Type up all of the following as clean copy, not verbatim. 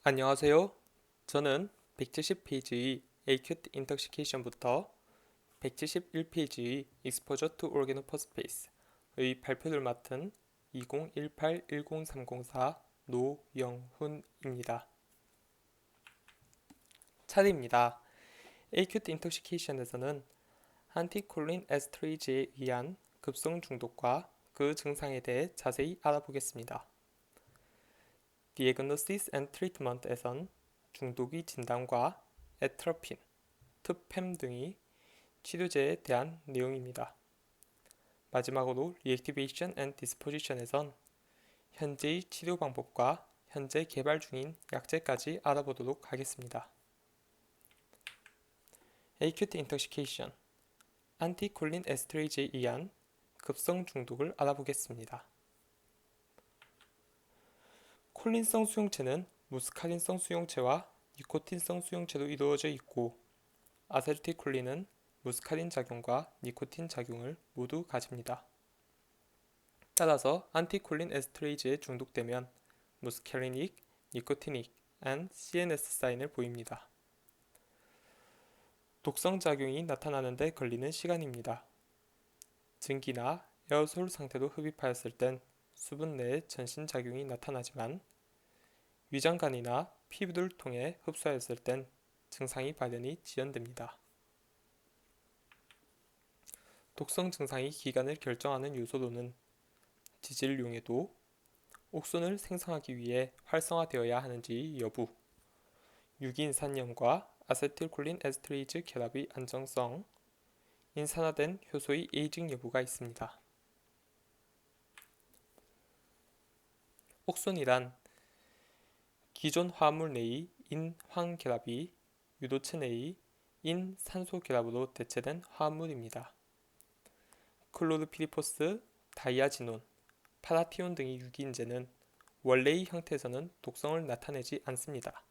안녕하세요. 저는 170페이지의 Acute Intoxication부터 171페이지의 Exposure to Organophosphates의 발표를 맡은 2018-10304 노영훈입니다. 차례입니다. Acute Intoxication에서는 안티콜린 에스터레이즈에 의한 급성 중독과 그 증상에 대해 자세히 알아보겠습니다. Diagnosis and Treatment에선 중독의 진단과 에트로핀, 트팸 등의 치료제에 대한 내용입니다. 마지막으로 Reactivation and Disposition에선 현재의 치료 방법과 현재 개발 중인 약제까지 알아보도록 하겠습니다. Acute Intoxication, 안티콜린 에스터레이즈에 의한 급성 중독을 알아보겠습니다. 콜린성 수용체는 무스카린성 수용체와 니코틴성 수용체로 이루어져 있고 아세틸콜린은 무스카린 작용과 니코틴 작용을 모두 가집니다. 따라서 안티콜린 에스터레이즈에 중독되면 무스카리닉, 니코티닉, and CNS 사인을 보입니다. 독성 작용이 나타나는 데 걸리는 시간입니다. 증기나 에어솔 상태로 흡입하였을 땐 수분 내에 전신작용이 나타나지만 위장관이나 피부를 통해 흡수하였을 땐 증상이 발현이 지연됩니다. 독성 증상의 기간을 결정하는 요소로는 지질 용해도, 옥손을 생성하기 위해 활성화되어야 하는지 여부, 유기인산염과 아세틸콜린 에스터레이즈 결합의 안정성, 인산화된 효소의 에이징 여부가 있습니다. 옥손이란 기존 화합물 내의 인황 결합이 유도체 내의 인산소 결합으로 대체된 화합물입니다. 클로르피리포스, 다이아지논, 파라티온 등의 유기인제는 원래의 형태에서는 독성을 나타내지 않습니다.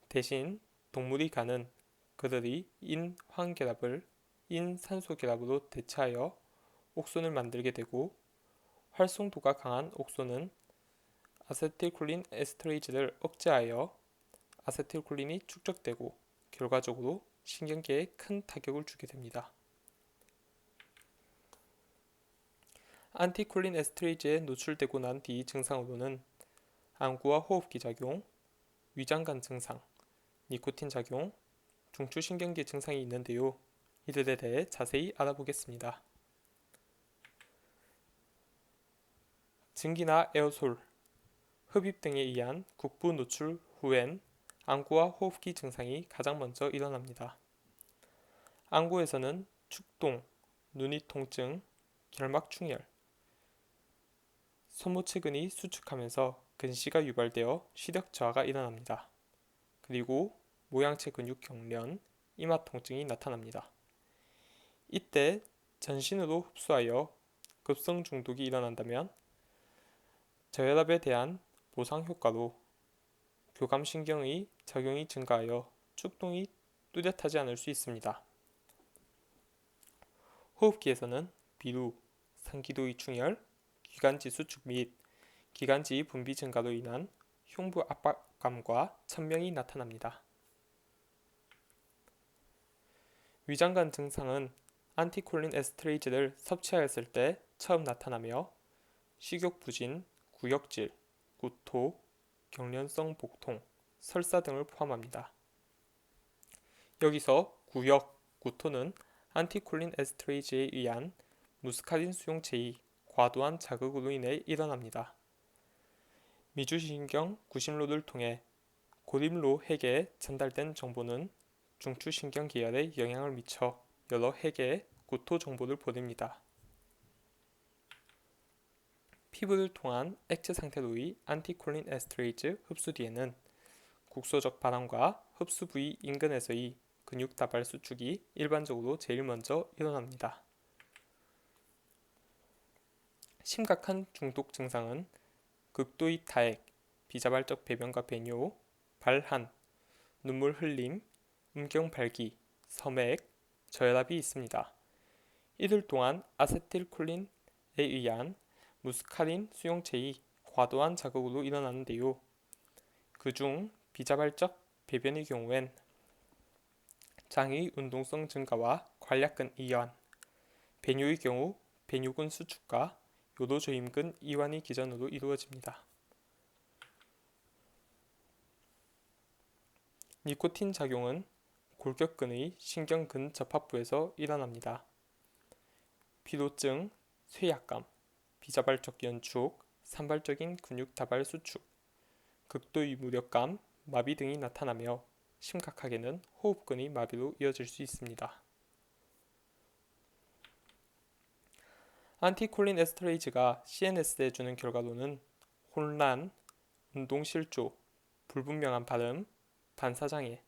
대신 동물의 간은 그들의 인황 결합을 인산소 결합으로 대체하여 옥손을 만들게 되고 활성도가 강한 옥손은 아세틸콜린 에스터레이즈를 억제하여 아세틸콜린이 축적되고 결과적으로 신경계에 큰 타격을 주게 됩니다. 안티콜린 에스터레이즈에 노출되고 난 뒤 증상으로는 안구와 호흡기 작용, 위장관 증상, 니코틴 작용, 중추신경계 증상이 있는데요. 이들에 대해 자세히 알아보겠습니다. 증기나 에어솔, 흡입 등에 의한 국부 노출 후엔 안구와 호흡기 증상이 가장 먼저 일어납니다. 안구에서는 축동, 눈이 통증, 결막충혈, 소모체근이 수축하면서 근시가 유발되어 시력 저하가 일어납니다. 그리고 모양체 근육 경련, 이마 통증이 나타납니다. 이때 전신으로 흡수하여 급성 중독이 일어난다면 저혈압에 대한 보상 효과로 교감신경의 작용이 증가하여 축동이 뚜렷하지 않을 수 있습니다. 호흡기에서는 비루, 상기도의 충혈, 기관지 수축 및 기관지 분비 증가로 인한 흉부 압박감과 천명이 나타납니다. 위장관 증상은 안티콜린 에스터레이즈를 섭취하였을 때 처음 나타나며 식욕 부진, 구역질, 구토, 경련성 복통, 설사 등을 포함합니다. 여기서 구역, 구토는 안티콜린 에스터레이즈에 의한 무스카린 수용체의 과도한 자극으로 인해 일어납니다. 미주신경 구심로를 통해 고림로 핵에 전달된 정보는 중추신경 계열에 영향을 미쳐 여러 핵에 구토 정보를 보냅니다. 피부를 통한 액체 상태로의 안티콜린 에스터레이즈 흡수 뒤에는 국소적 반응과 흡수 부위 인근에서의 근육 다발 수축이 일반적으로 제일 먼저 일어납니다. 심각한 중독 증상은 극도의 타액, 비자발적 배변과 배뇨, 발한, 눈물 흘림, 음경 발기, 섬액, 저혈압이 있습니다. 이들 또한 아세틸콜린에 의한 무스카린 수용체의 과도한 자극으로 일어나는데요. 그중 비자발적 배변의 경우엔 장의 운동성 증가와 관략근 이완, 배뇨의 경우 배뇨근 수축과 요도저임근 이완이 기전으로 이루어집니다. 니코틴 작용은 골격근의 신경근 접합부에서 일어납니다. 피로증, 쇠약감, 비자발적 연축, 산발적인 근육 다발 수축, 극도의 무력감, 마비 등이 나타나며 심각하게는 호흡근의 마비로 이어질 수 있습니다. 안티콜린 에스터레이즈가 CNS에 주는 결과로는 혼란, 운동실조, 불분명한 발음, 반사장애,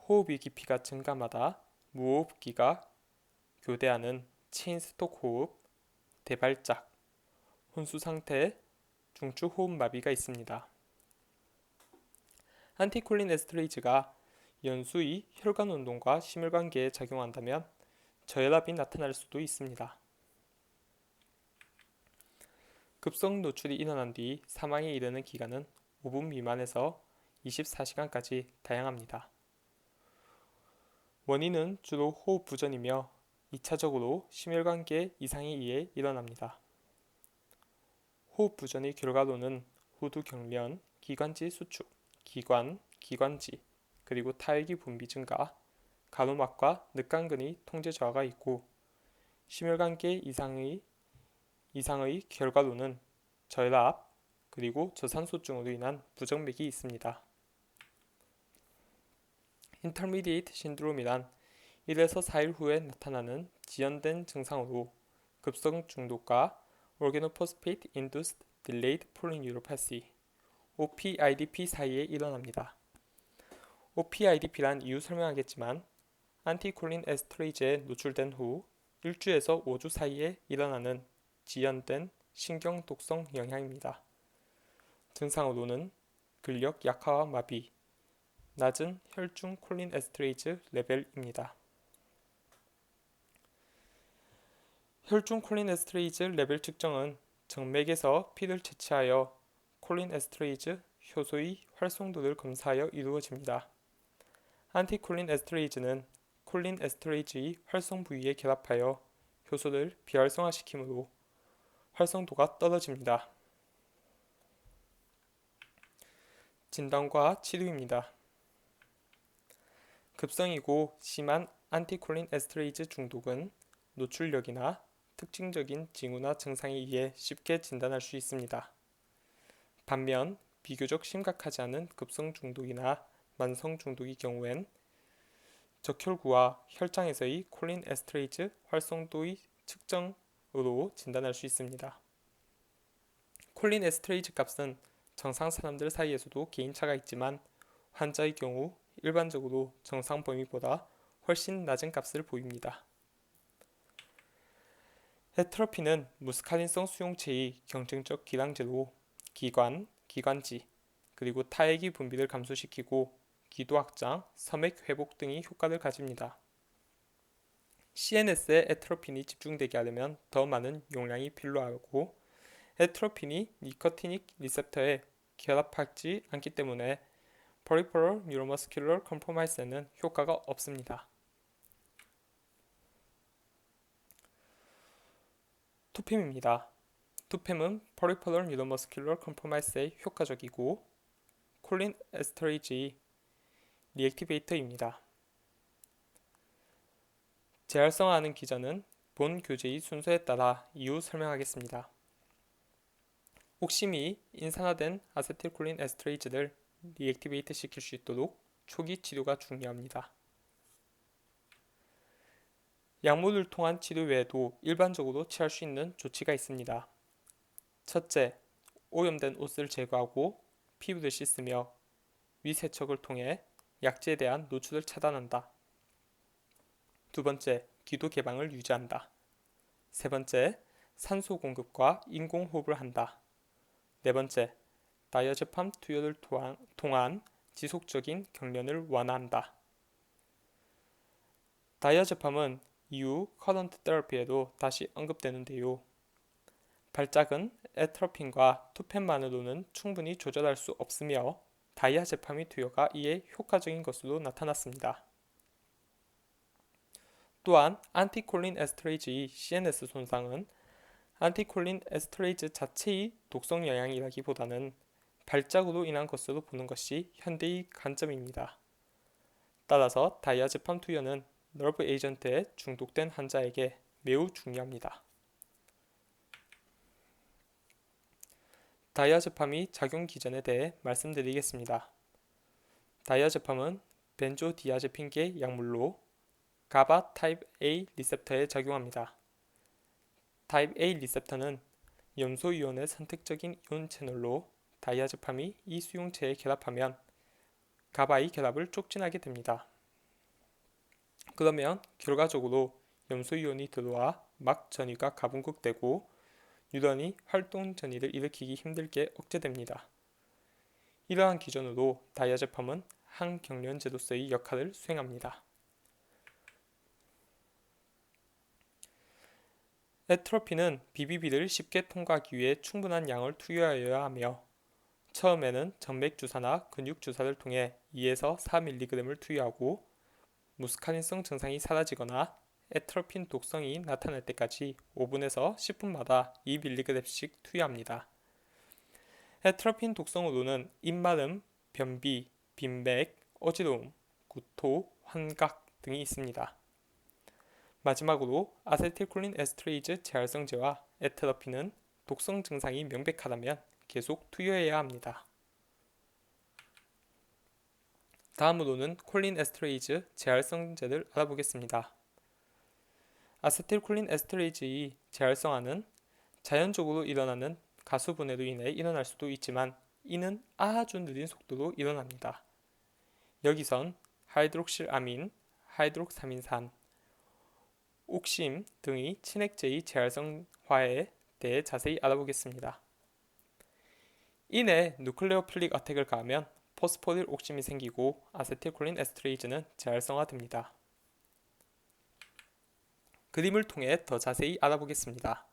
호흡의 깊이가 증가마다 무호흡기가 교대하는 체인스톡 호흡, 대발작, 혼수상태, 중추호흡마비가 있습니다. 안티콜린 에스터레이즈가 연수의 혈관운동과 심혈관계에 작용한다면 저혈압이 나타날 수도 있습니다. 급성 노출이 일어난 뒤 사망에 이르는 기간은 5분 미만에서 24시간까지 다양합니다. 원인은 주로 호흡 부전이며 2차적으로 심혈관계 이상에 의해 일어납니다. 호흡 부전의 결과로는 후두경련, 기관지 수축, 기관지, 그리고 타액의 분비 증가, 가로막과 늑간근의 통제 저하가 있고 심혈관계 이상의 결과로는 저혈압, 그리고 저산소증으로 인한 부정맥이 있습니다. 인터미디에이트 신드롬이란 1에서 4일 후에 나타나는 지연된 증상으로 급성 중독과 Organophosphate Induced Delayed Polyneuropathy OPIDP 사이에 일어납니다. OPIDP란 이유 설명하겠지만 안티콜린 에스터레이즈에 노출된 후 1주에서 5주 사이에 일어나는 지연된 신경 독성 영향입니다. 증상으로는 근력 약화와 마비, 낮은 혈중 콜린 에스터레이즈 레벨입니다. 혈중 콜린 에스터레이즈 레벨 측정은 정맥에서 피를 채취하여 콜린 에스터레이즈 효소의 활성도를 검사하여 이루어집니다. 안티콜린 에스터레이즈는 콜린 에스터레이즈의 활성 부위에 결합하여 효소를 비활성화시키므로 활성도가 떨어집니다. 진단과 치료입니다. 급성이고 심한 안티콜린 에스터레이즈 중독은 노출력이나 특징적인 징후나 증상에 의해 쉽게 진단할 수 있습니다. 반면 비교적 심각하지 않은 급성 중독이나 만성 중독의 경우엔 적혈구와 혈장에서의 콜린 에스터레이즈 활성도의 측정으로 진단할 수 있습니다. 콜린 에스터레이즈 값은 정상 사람들 사이에서도 개인차가 있지만 환자의 경우 일반적으로 정상 범위보다 훨씬 낮은 값을 보입니다. 에트로피는 무스칼린성 수용체의 경증적 기량제로 기관지, 그리고 타액의 분비를 감소시키고 기도 확장, 섬액 회복 등의 효과를 가집니다. CNS에 에트로핀이 집중되게 하려면 더 많은 용량이 필요하고 에트로핀이 니코티닉 리셉터에 결합하지 않기 때문에 Peripheral Neuromuscular Compromise에는 효과가 없습니다. 투팸입니다. 투팸은 Peripheral Neuromuscular Compromise에 효과적이고 콜린 에스터레이즈의 리액티베이터입니다. 재활성화하는 기전은 본 교재의 순서에 따라 이후 설명하겠습니다. 옥심이 인산화된 아세틸콜린 에스터레이즈를 리액티베이트 시킬 수 있도록 초기 치료가 중요합니다. 약물을 통한 치료 외에도 일반적으로 취할 수 있는 조치가 있습니다. 첫째, 오염된 옷을 제거하고 피부를 씻으며 위세척을 통해 약재에 대한 노출을 차단한다. 두 번째, 기도 개방을 유지한다. 세 번째, 산소 공급과 인공호흡을 한다. 네 번째, 다이아제팜 투여를 통한 지속적인 경련을 완화한다. 다이아제팜은 이후 커런트 테라피에도 다시 언급되는데요. 발작은 에트로핀과 투팸만으로는 충분히 조절할 수 없으며 다이아제팜의 투여가 이에 효과적인 것으로 나타났습니다. 또한 안티콜린 에스터레이즈의 CNS 손상은 안티콜린 에스터레이즈 자체의 독성 영향이라기보다는 발작으로 인한 것으로 보는 것이 현대의 관점입니다. 따라서 다이아제팜 투여는 너브 에이전트에 중독된 환자에게 매우 중요합니다. 다이아제팜의 작용 기전에 대해 말씀드리겠습니다. 다이아제팜은 벤조디아제핀계 약물로 가바 타입 A 리셉터에 작용합니다. 타입 A 리셉터는 염소 이온의 선택적인 이온 채널로 다이아제팜이 이 수용체에 결합하면 가바의 결합을 촉진하게 됩니다. 그러면 결과적으로 염소 이온이 들어와 막 전이가 가분극되고 뉴런이 활동 전이를 일으키기 힘들게 억제됩니다. 이러한 기전으로 다이아제팜은 항경련제로서의 역할을 수행합니다. 에트로핀은 BBB를 쉽게 통과하기 위해 충분한 양을 투여하여야 하며 처음에는 정맥주사나 근육주사를 통해 2에서 4mg을 투여하고 무스카린성 증상이 사라지거나 에트로핀 독성이 나타날 때까지 5분에서 10분마다 2mg씩 투여합니다. 에트로핀 독성으로는 입마름, 변비, 빈맥, 어지러움, 구토, 환각 등이 있습니다. 마지막으로 아세틸콜린 에스터레이즈 재활성제와 에트로핀은 독성 증상이 명백하다면 계속 투여해야 합니다. 다음으로는 콜린 에스터레이즈 재활성제를 알아보겠습니다. 아세틸콜린 에스터레이즈의 재활성화는 자연적으로 일어나는 가수분해로 인해 일어날 수도 있지만 이는 아주 느린 속도로 일어납니다. 여기선 하이드록실아민, 하이드록사민산, 옥심 등의 친액제의 재활성화에 대해 자세히 알아보겠습니다. 이내 누클레오필릭 어택을 가하면 포스포딜 옥심이 생기고 아세틸콜린 에스터레이즈는 재활성화됩니다. 그림을 통해 더 자세히 알아보겠습니다.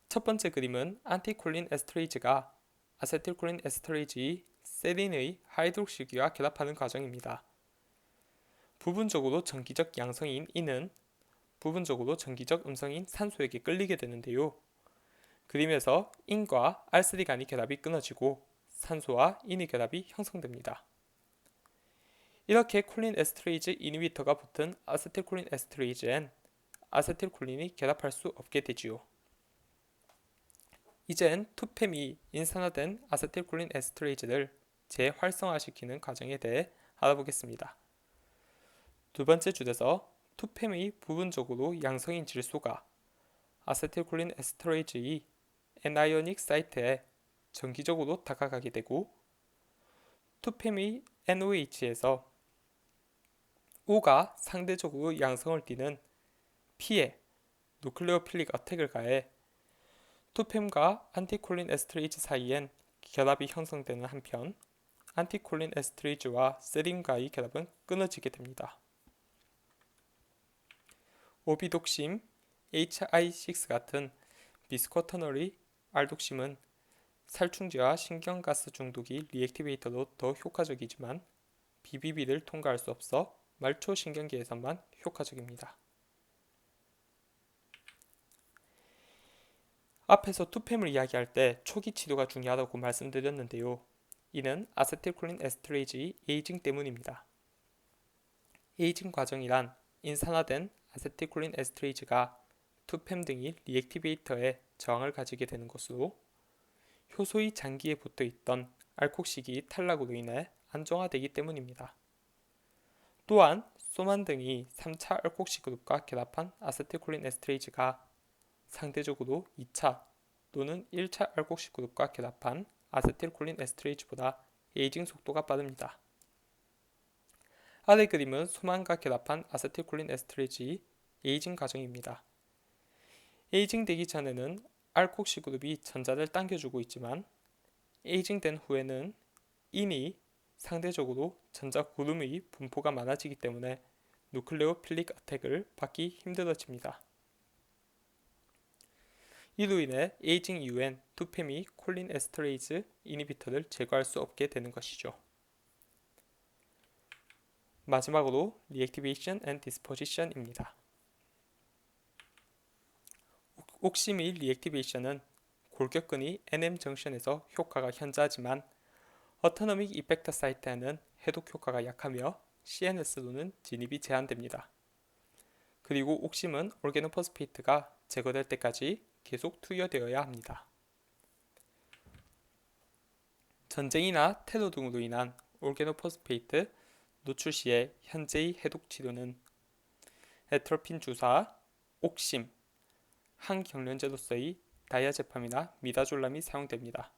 첫 번째 그림은 안티콜린 에스터레이즈가 아세틸콜린 에스터레이즈의 세린의 하이드록시기와 결합하는 과정입니다. 부분적으로 전기적 양성인 이는 부분적으로 전기적 음성인 산소에게 끌리게 되는데요. 그림에서 인과 R3 간의 결합이 끊어지고 산소와 인의 결합이 형성됩니다. 이렇게 콜린 에스터레이즈 이니비터가 붙은 아세틸콜린 에스터레이즈엔 아세틸콜린이 결합할 수 없게 되지요. 이젠 투팸이 인산화된 아세틸콜린 에스터레이즈를 재활성화시키는 과정에 대해 알아보겠습니다. 두 번째 줄에서 투팸의 부분적으로 양성인 질소가 아세틸콜린 에스터레이즈의 애나이오닉 사이트에 정기적으로 다가가게 되고 투팸의 NOH에서 O가 상대적으로 양성을 띠는 P에 누클레오필릭 어택을 가해 투팸과 안티콜린 에스터레이즈 사이엔 결합이 형성되는 한편 안티콜린 에스터레이즈와 세린과의 결합은 끊어지게 됩니다. 오비독심, HI6 같은 비스코터널의 알독심은 살충제와 신경가스 중독이 리액티베이터로 더 효과적이지만 BBB를 통과할 수 없어 말초 신경계에서만 효과적입니다. 앞에서 투팸을 이야기할 때 초기 치료가 중요하다고 말씀드렸는데요. 이는 아세틸콜린 에스터레이즈의 에이징 때문입니다. 에이징 과정이란 인산화된 아세틸콜린 에스터레이즈가 투팸 등의 리액티베이터에 저항을 가지게 되는 것으로 효소의 장기에 붙어있던 알콕식이 탈락으로 인해 안정화되기 때문입니다. 또한 소만 등이 3차 알콕시 그룹과 결합한 아세틸콜린 에스터레이즈가 상대적으로 2차 또는 1차 알콕시 그룹과 결합한 아세틸콜린 에스터레이즈보다 에이징 속도가 빠릅니다. 아래 그림은 소만과 결합한 아세틸콜린 에스터레이즈의 에이징 과정입니다. 에이징 되기 전에는 알콕시 그룹이 전자를 당겨주고 있지만 에이징 된 후에는 인이 상대적으로 전자 구름의 분포가 많아지기 때문에 누클레오필릭 어택을 받기 힘들어집니다. 이로 인해 에이징 이후엔 투팸이 콜린 에스터레이즈 이니비터를 제거할 수 없게 되는 것이죠. 마지막으로 Reactivation and Disposition입니다. 옥시 및 Reactivation은 골격근이 NM 정션에서 효과가 현저하지만 어토노믹 이펙터 사이트에는 해독 효과가 약하며 CNS로는 진입이 제한됩니다. 그리고 옥심은 올게노포스페이트가 제거될 때까지 계속 투여되어야 합니다. 전쟁이나 테러 등으로 인한 올게노포스페이트 노출 시의 현재의 해독 치료는 에트로핀 주사, 옥심, 항경련제로서의 다이아제팜이나 미다졸람이 사용됩니다.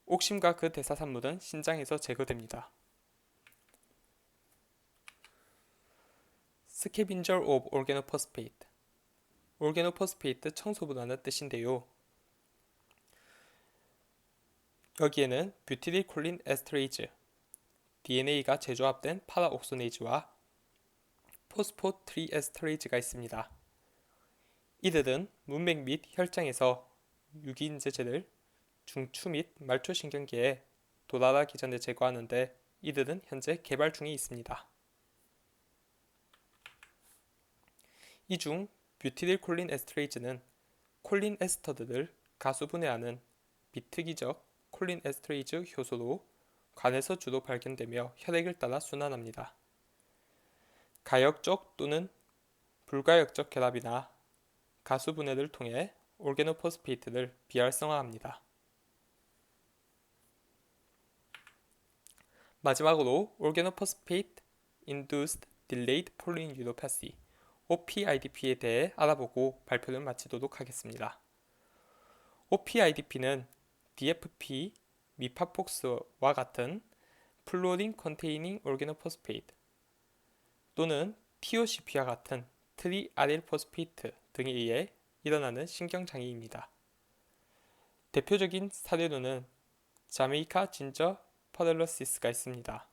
옥심과 그 대사산물은 신장에서 제거됩니다. 스캐빈저 오브 올게노포스페이트 올게노포스페이트 청소부라는 뜻인데요. 여기에는 뷰티릴콜린 에스터레이즈, DNA가 재조합된 파라옥소네이즈와 포스포트리에스터레이즈가 있습니다. 이들은 문맥 및 혈장에서 유기인재제를 중추 및 말초신경계에 도달하기 전에 제거하는데 이들은 현재 개발 중에 있습니다. 이 중 뷰티릴콜린 에스터레이즈는 콜린 에스터들을 가수분해하는 비특이적 콜린 에스터레이즈 효소로 간에서 주로 발견되며 혈액을 따라 순환합니다. 가역적 또는 불가역적 결합이나 가수분해를 통해 올게노포스페이트를 비활성화합니다. 마지막으로 올게노포스페이트 Induced Delayed Polyneuropathy OPIDP에 대해 알아보고 발표를 마치도록 하겠습니다. OPIDP는 DFP, 미파폭스와 같은 플로린 컨테이닝 올게노포스페이트 또는 TOCP와 같은 트리아델포스페이트 등에 의해 일어나는 신경장애입니다. 대표적인 사례로는 자메이카 진저 퍼렐러시스가 있습니다.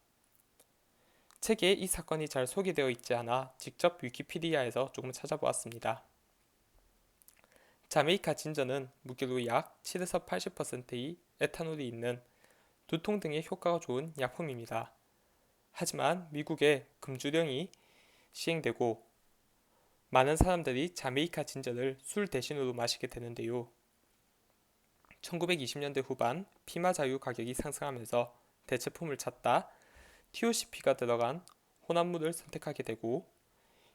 책에 이 사건이 잘 소개되어 있지 않아 직접 위키피디아에서 조금 찾아보았습니다. 자메이카 진저는 무게로 약 7에서 80%의 에탄올이 있는 두통 등의 효과가 좋은 약품입니다. 하지만 미국에 금주령이 시행되고 많은 사람들이 자메이카 진저를 술 대신으로 마시게 되는데요. 1920년대 후반 피마 자유 가격이 상승하면서 대체품을 찾다 TOCP가 들어간 혼합물을 선택하게 되고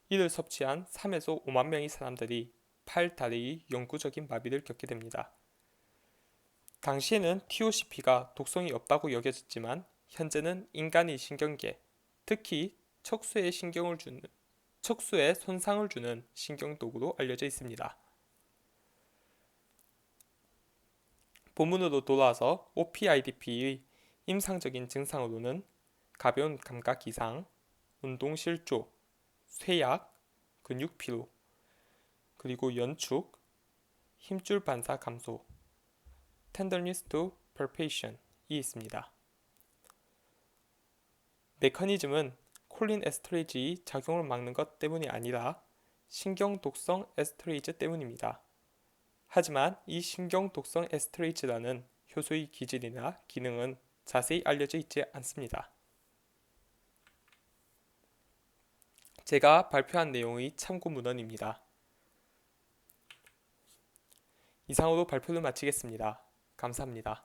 이를 섭취한 3에서 5만 명의 사람들이 팔, 다리의 영구적인 마비를 겪게 됩니다. 당시에는 TOCP가 독성이 없다고 여겨졌지만 현재는 인간의 신경계, 특히 척수에 손상을 주는 신경독으로 알려져 있습니다. 본문으로 돌아와서 OPIDP의 임상적인 증상으로는 가벼운 감각 이상, 운동실조, 쇠약, 근육피로, 그리고 연축, 힘줄 반사 감소, tenderness to palpation이 있습니다. 메커니즘은 콜린 에스터레이즈의 작용을 막는 것 때문이 아니라 신경 독성 에스터레이즈 때문입니다. 하지만 이 신경 독성 에스터레이즈라는 효소의 기질이나 기능은 자세히 알려져 있지 않습니다. 제가 발표한 내용의 참고 문헌입니다. 이상으로 발표를 마치겠습니다. 감사합니다.